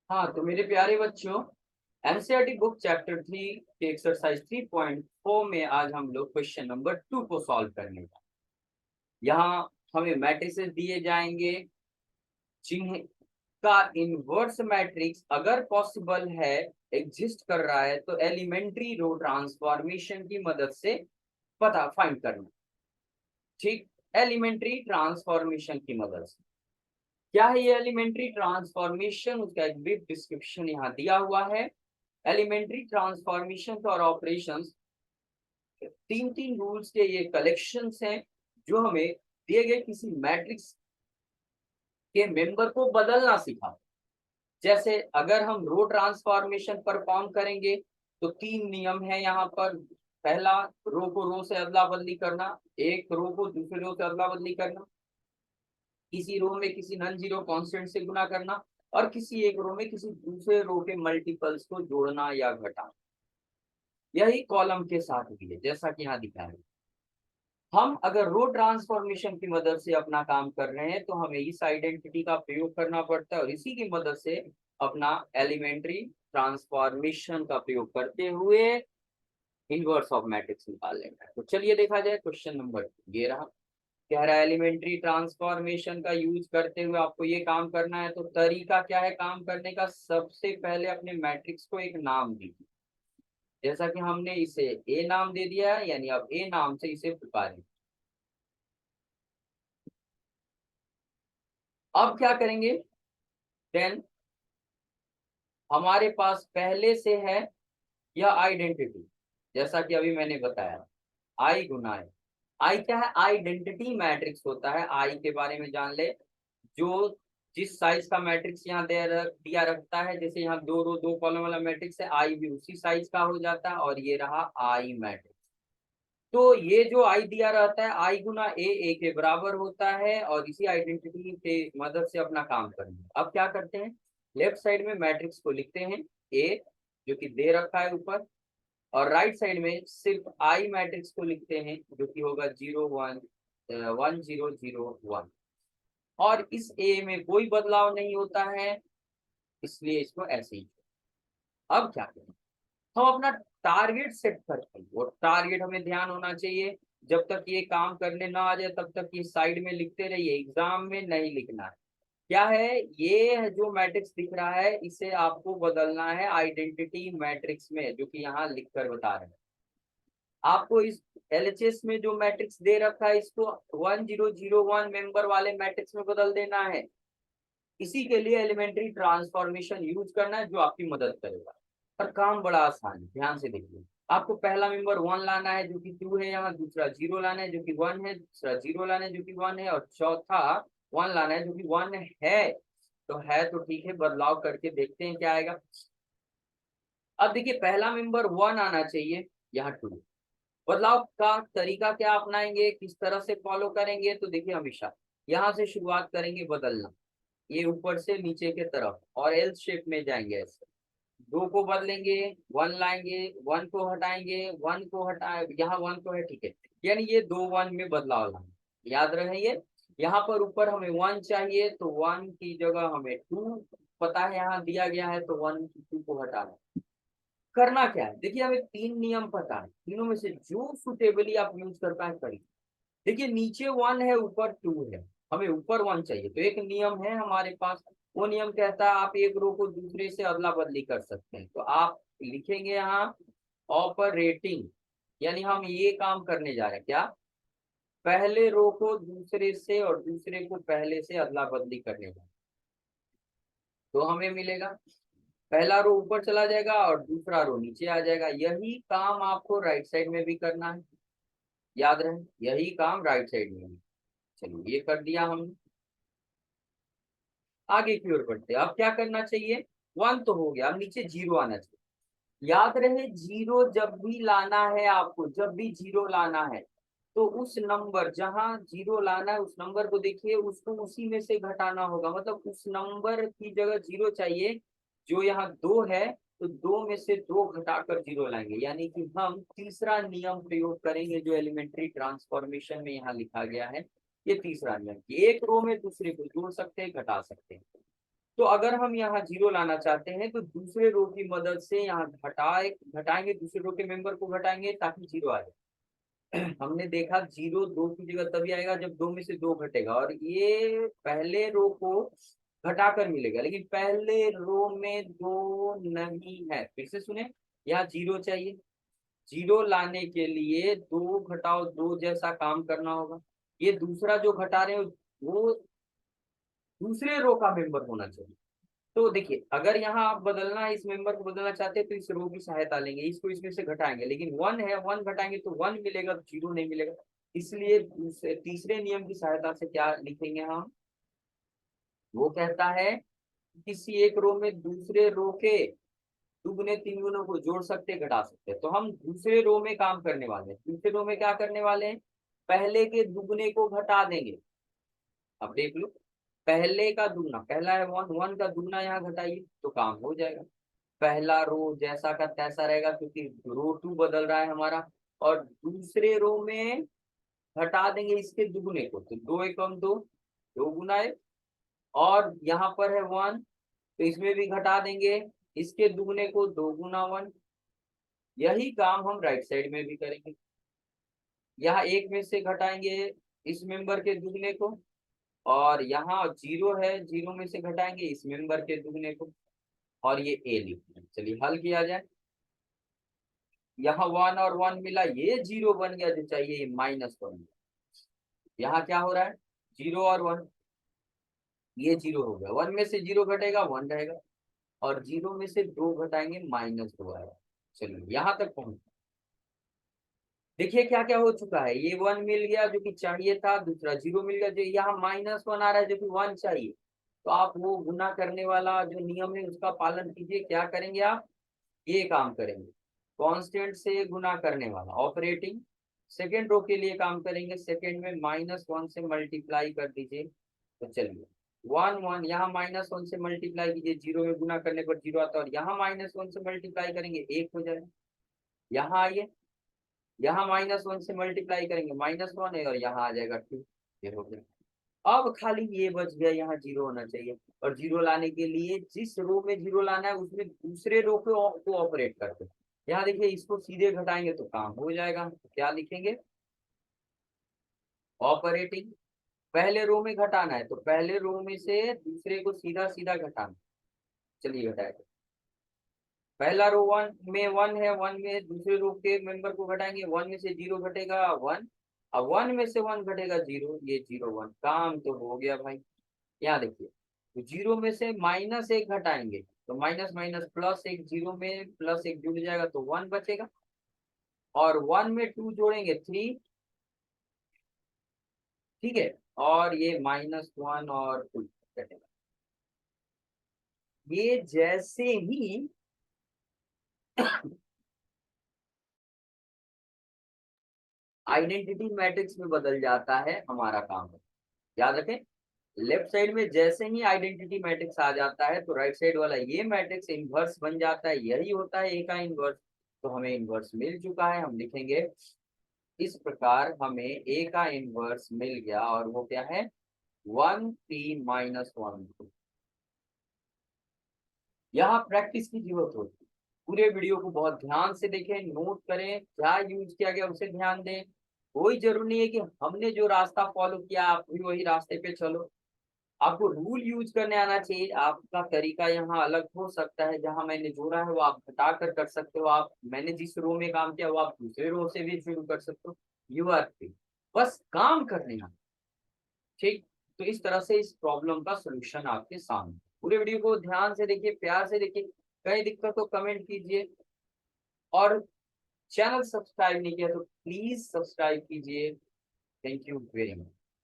हाँ तो मेरे प्यारे बच्चों, एनसीईआरटी बुक चैप्टर 3 के एक्सरसाइज 3.4 में आज हम लोग क्वेश्चन नंबर 2 को सॉल्व करने का। यहाँ हमें मैट्रिसेस दिए जाएंगे जिन्हें का इनवर्स मैट्रिक्स अगर पॉसिबल है, एग्जिस्ट कर रहा है, तो एलिमेंट्री रो ट्रांसफॉर्मेशन की मदद से पता फाइंड करना। ठीक, एलिमेंट्री ट्रांसफॉर्मेशन की मदद से क्या है ये एलिमेंट्री ट्रांसफॉर्मेशन, उसका एक ब्रीफ डिस्क्रिप्शन यहाँ दिया हुआ है। एलिमेंट्री ट्रांसफॉर्मेशन और ऑपरेशंस तीन तीन रूल्स के ये कलेक्शंस हैं जो हमें दिए गए किसी मैट्रिक्स के मेंबर को बदलना सिखा। जैसे अगर हम रो ट्रांसफॉर्मेशन परफॉर्म करेंगे तो तीन नियम है यहाँ पर। पहला, रो को रो से अदला बदली करना, एक रो को दूसरे रो से अदला बदली करना, किसी रो में किसी नॉन जीरो कांस्टेंट से गुना करना, और किसी एक रो में किसी दूसरे रो के मल्टीपल्स को जोड़ना या घटाना। यही कॉलम के साथ भी है जैसा कि यहाँ दिखाया है। हम अगर रो ट्रांसफॉर्मेशन की मदद से अपना काम कर रहे हैं तो हमें इस आइडेंटिटी का प्रयोग करना पड़ता है और इसी की मदद से अपना एलिमेंट्री ट्रांसफॉर्मेशन का प्रयोग करते हुए इनवर्स ऑफ मैट्रिक्स निकाल लेना है। तो चलिए देखा जाए क्वेश्चन नंबर ये रहा। कह रहा है एलिमेंट्री ट्रांसफॉर्मेशन का यूज करते हुए आपको ये काम करना है। तो तरीका क्या है काम करने का? सबसे पहले अपने मैट्रिक्स को एक नाम दीजिए। जैसा कि हमने इसे ए नाम दे दिया है, यानी अब ए नाम से इसे पुकारें। अब क्या करेंगे? देन हमारे पास पहले से है यह आइडेंटिटी, जैसा कि अभी मैंने बताया, आई गुना है। आई क्या है? आइडेंटिटी मैट्रिक्स होता है। आई के बारे में जान ले। जो जिस साइज का मैट्रिक्स यहाँ दिया रखता है, जैसे यहाँ दो रो दो कॉलम वाला मैट्रिक्स है, आई भी उसी साइज का हो जाता है और ये रहा आई मैट्रिक्स। तो ये जो आई दिया रहता है, आई गुना ए के बराबर होता है और इसी आइडेंटिटी के मदद से अपना काम करेंगे। अब क्या करते हैं? लेफ्ट साइड में मैट्रिक्स को लिखते हैं ए, जो कि दे रखा है ऊपर, और राइट साइड में सिर्फ आई मैट्रिक्स को लिखते हैं जो कि होगा 0 1 1 0 0 1। और इस ए में कोई बदलाव नहीं होता है, इसलिए इसको ऐसे ही। अब क्या करें? हम अपना टारगेट सेट करते हैं। वो टारगेट हमें ध्यान होना चाहिए। जब तक ये काम करने ना आ जाए तब तक ये साइड में लिखते रहिए, एग्जाम में नहीं लिखना है। क्या है ये? जो मैट्रिक्स दिख रहा है इसे आपको बदलना है आइडेंटिटी मैट्रिक्स में, जो कि यहाँ लिख कर बता रहे हैं आपको। इस एलएचएस में जो मैट्रिक्स दे रखा है इसको 1001 मेंबर वाले मैट्रिक्स में बदल देना है। इसी के लिए एलिमेंट्री ट्रांसफॉर्मेशन यूज करना है, जो आपकी मदद करेगा। पर काम बड़ा आसान है, ध्यान से देखिए। आपको पहला मेंबर 1 लाना है जो कि 2 है यहाँ, दूसरा 0 लाना है जो कि 1 है, दूसरा 0 लाना है जो कि 1 है, और चौथा 1 लाना है जो कि 1 है। तो है तो ठीक है, बदलाव करके देखते हैं क्या आएगा। अब देखिए पहला मेंबर 1 आना चाहिए, यहाँ 2। बदलाव का तरीका क्या अपनाएंगे, किस तरह से फॉलो करेंगे? तो देखिए हमेशा यहाँ से शुरुआत करेंगे बदलना, ये ऊपर से नीचे के तरफ, और एल शेप में जाएंगे ऐसे। 2 को बदलेंगे, 1 लाएंगे, 1 को हटाएंगे, 1 को हटाए, यहाँ 1 को है, ठीक है। यानी ये 2 1 में बदलाव लाएंगे, याद रहे ये। यहाँ पर ऊपर हमें 1 चाहिए तो 1 की जगह हमें 2 पता है यहाँ दिया गया है, तो 1 2 को हटाना। करना क्या है? देखिए हमें तीन नियम पता है, तीनों में से जो सुटेबली आप यूज कर पाए करिए। देखिए नीचे 1 है, ऊपर 2 है, हमें ऊपर 1 चाहिए, तो एक नियम है हमारे पास। वो नियम कहता है आप एक रो को दूसरे से अदला बदली कर सकते हैं। तो आप लिखेंगे यहाँ ऑपरेटिंग, यानी हम ये काम करने जा रहे हैं क्या? पहले रो को दूसरे से और दूसरे को पहले से अदला बदली करने जा रहे हैं। तो हमें मिलेगा पहला रो ऊपर चला जाएगा और दूसरा रो नीचे आ जाएगा। यही काम आपको राइट साइड में भी करना है, याद रहे, यही काम राइट साइड में भी। चलिए ये कर दिया हमने, आगे की ओर बढ़ते हैं। अब क्या करना चाहिए? 1 तो हो गया, अब नीचे 0 आना चाहिए। याद रहे जीरो जब भी लाना है आपको, जब भी 0 लाना है तो उस नंबर जहां 0 लाना है उस नंबर को देखिए, उसको उसी में से घटाना होगा। मतलब उस नंबर की जगह 0 चाहिए, जो यहाँ 2 है, तो 2 में से 2 घटाकर 0 लाएंगे। यानी कि हम तीसरा नियम प्रयोग करेंगे जो एलिमेंट्री ट्रांसफॉर्मेशन में यहाँ लिखा गया है। ये तीसरा नियम कि एक रो में दूसरे को जोड़ सकते हैं, घटा सकते हैं। तो अगर हम यहाँ 0 लाना चाहते हैं तो दूसरे रो की मदद से यहाँ घटाएंगे, दूसरे रो के मेंबर को घटाएंगे ताकि 0 आ जाए। हमने देखा 0 2 की जगह तभी आएगा जब 2 में से 2 घटेगा, और ये पहले रो को घटाकर मिलेगा, लेकिन पहले रो में 2 नहीं है। फिर से सुने, यहाँ 0 चाहिए। 0 लाने के लिए 2 घटाओ 2 जैसा काम करना होगा। ये दूसरा जो घटा रहे हो वो दूसरे रो का मेंबर होना चाहिए। तो देखिए, अगर यहाँ आप बदलना है, इस मेंबर को बदलना चाहते हैं तो इस रो की सहायता लेंगे, इसको इसमें से घटाएंगे, लेकिन 1 है, 1 घटाएंगे तो 1 मिलेगा, 0 नहीं मिलेगा। इसलिए तीसरे नियम की सहायता से क्या लिखेंगे हम, वो कहता है किसी एक रो में दूसरे रो के दुगने तिगुनों को जोड़ सकते घटा सकते हैं। तो हम दूसरे रो में काम करने वाले हैं। दूसरे रो में क्या करने वाले हैं, पहले के दुगने को घटा देंगे। अब देख लो, पहले का दुगना, पहला है 1, 1 का दुगना यहाँ घटाइए तो काम हो जाएगा। पहला रो जैसा का तैसा रहेगा क्योंकि रो 2 बदल रहा है हमारा, और दूसरे रो में घटा देंगे इसके दुगने को, तो 2 एकम 2, 2 गुना 1, और यहाँ पर है 1 तो इसमें भी घटा देंगे इसके दुगने को, 2 गुना 1। यही काम हम राइट साइड में भी करेंगे। यहाँ 1 में से घटाएंगे इस मेंबर के दुगने को, और यहाँ 0 है, 0 में से घटाएंगे इस मेंबर के दुगने को, और ये ए लिखना है। चलिए हल किया जाए। यहाँ 1 और 1 मिला, ये 0 बन गया जो चाहिए, ये -1। यहाँ क्या हो रहा है, 0 और 1, ये 0 हो गया। 1 में से 0 घटेगा 1 रहेगा, और 0 में से 2 घटाएंगे -2 आएगा। चलिए यहाँ तक पहुंच। देखिए क्या क्या हो चुका है, ये 1 मिल गया जो कि चाहिए था, दूसरा 0 मिल गया, जो यहाँ -1 आ रहा है जो कि 1 चाहिए। तो आप वो गुना करने वाला जो नियम है उसका पालन कीजिए। क्या करेंगे आप, ये काम करेंगे, कांस्टेंट से गुना करने वाला ऑपरेटिंग, सेकेंड रो के लिए काम करेंगे, सेकेंड में -1 से मल्टीप्लाई कर दीजिए। तो चलिए 1 1 यहाँ -1 से मल्टीप्लाई कीजिए, 0 में गुना करने पर 0 आता है, और यहाँ -1 से मल्टीप्लाई करेंगे 1 हो जाएगा। यहाँ आइए, यहाँ -1 से मल्टीप्लाई करेंगे -1 है, और यहाँ आ जाएगा 2, ये हो गया। अब खाली ये बच गया, यहाँ 0 होना चाहिए, और 0 लाने के लिए जिस रो में 0 लाना है उसमें दूसरे रो को ऑपरेट करते हैं। यहाँ देखिए, इसको सीधे घटाएंगे तो काम हो जाएगा। तो क्या लिखेंगे, ऑपरेटिंग, पहले रो में घटाना है तो पहले रो में से दूसरे को सीधा सीधा घटाना। चलिए घटाएंगे, पहला रो 1 में 1 है, 1 में दूसरे रो के मेंबर को घटाएंगे, 1 में से 0 घटेगा 1, अब 1 में से 1 घटेगा 0, ये 0 1, काम तो हो गया भाई। यहाँ देखिए, तो 0 में से -1 घटाएंगे तो माइनस माइनस +1, 0 में +1 जुड़ जाएगा तो 1 बचेगा, और 1 में 2 जोड़ेंगे 3, ठीक है, और ये -1 और 2 घटेगा। ये जैसे ही आइडेंटिटी मैट्रिक्स में बदल जाता है हमारा काम है। याद रखें, लेफ्ट साइड में जैसे ही आइडेंटिटी मैट्रिक्स आ जाता है तो राइट साइड वाला ये मैट्रिक्स इनवर्स बन जाता है। यही होता है ए का इनवर्स। तो हमें इनवर्स मिल चुका है, हम लिखेंगे इस प्रकार, हमें ए का इनवर्स मिल गया, और वो क्या है, 1 3 -1। यहाँ प्रैक्टिस की जरूरत होती है। पूरे वीडियो को बहुत ध्यान से देखें, नोट करें, क्या यूज किया गया उसे ध्यान दें। कोई जरूरी नहीं है कि हमने जो रास्ता फॉलो किया आप भी वही रास्ते पे चलो। आपको रूल यूज करने आना चाहिए। आपका तरीका यहाँ अलग हो सकता है, जहां मैंने जोड़ा है वो आप घटा कर सकते हो, आप मैंने जिस रो में काम किया वो आप दूसरे रो से भी शुरू कर सकते हो। यू आर फ्री, बस काम करने आना, ठीक। तो इस तरह से इस प्रॉब्लम का सोल्यूशन आपके सामने। पूरे वीडियो को ध्यान से देखिए, प्यार से देखिए, कहीं दिक्कत हो कमेंट कीजिए, और चैनल सब्सक्राइब नहीं किया तो प्लीज सब्सक्राइब कीजिए। Thank you very much.